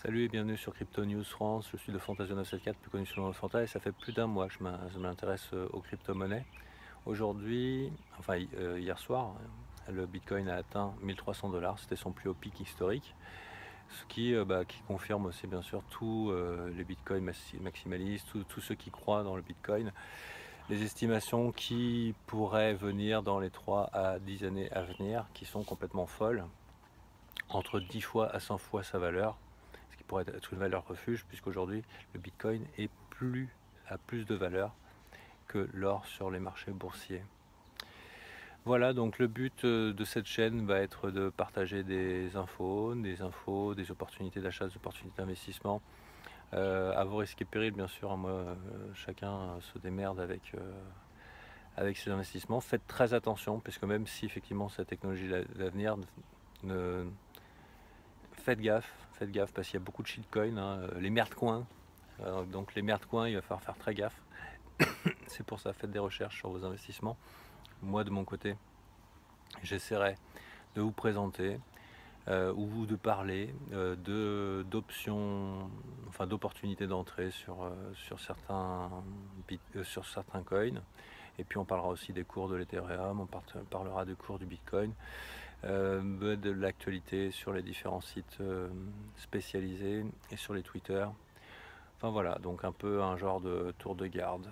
Salut et bienvenue sur Crypto News France. Je suis de Fantasia974, plus connu sous le nom de Fanta, et ça fait plus d'un mois que je m'intéresse aux crypto-monnaies. Aujourd'hui, hier soir, le Bitcoin a atteint 1300 $. C'était son plus haut pic historique, ce qui confirme aussi bien sûr tous les Bitcoins maximalistes, tous ceux qui croient dans le Bitcoin. Les estimations qui pourraient venir dans les 3 à 10 années à venir, qui sont complètement folles, entre 10 fois à 100 fois sa valeur, ce qui pourrait être une valeur refuge, puisqu'aujourd'hui le Bitcoin a plus de valeur que l'or sur les marchés boursiers. Voilà, donc le but de cette chaîne va être de partager des infos, des opportunités d'achat, des opportunités d'investissement, à vos risques et périls bien sûr. Moi, chacun se démerde avec ses investissements. Faites très attention, puisque même si effectivement cette technologie d'avenir, faites gaffe parce qu'il y a beaucoup de shitcoins, les merdecoins. Donc les merdecoins, il va falloir faire très gaffe. C'est pour ça, faites des recherches sur vos investissements. Moi de mon côté, j'essaierai de vous présenter ou de parler d'options, enfin d'opportunités d'entrée sur certains coins. Et puis on parlera aussi des cours de l'Ethereum, on parlera des cours du Bitcoin, de l'actualité sur les différents sites spécialisés et sur les Twitter. Enfin voilà, donc un peu un genre de tour de garde.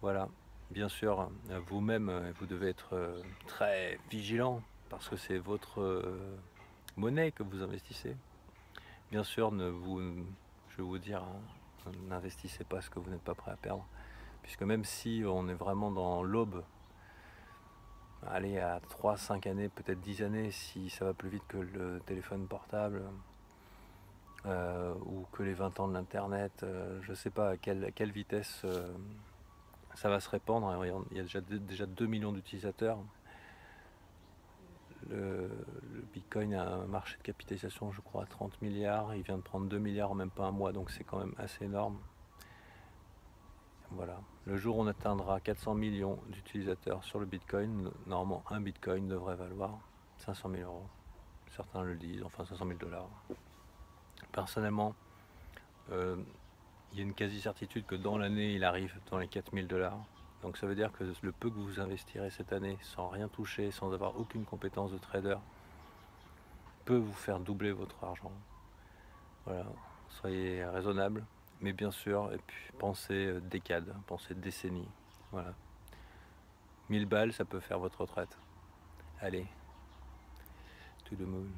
Voilà, bien sûr, vous-même, vous devez être très vigilant parce que c'est votre monnaie que vous investissez. Bien sûr, je vais vous dire, n'investissez pas ce que vous n'êtes pas prêt à perdre, puisque même si on est vraiment dans l'aube, allez à 3, 5 années, peut-être 10 années, si ça va plus vite que le téléphone portable, ou que les 20 ans de l'internet, je ne sais pas à quelle vitesse ça va se répandre. Il y a déjà 2 millions d'utilisateurs. Le Bitcoin a un marché de capitalisation, je crois, à 30 milliards. Il vient de prendre 2 milliards en même pas un mois, donc c'est quand même assez énorme. Voilà. Le jour où on atteindra 400 millions d'utilisateurs sur le Bitcoin, normalement un Bitcoin devrait valoir 500 000 euros. Certains le disent, enfin 500 000 $. Personnellement, il y a une quasi-certitude que dans l'année, il arrive dans les 4000 $. Donc ça veut dire que le peu que vous investirez cette année, sans rien toucher, sans avoir aucune compétence de trader, peut vous faire doubler votre argent. Voilà, soyez raisonnable, mais bien sûr, et puis pensez décade, pensez décennie. Voilà, 1000 balles, ça peut faire votre retraite. Allez, to the moon.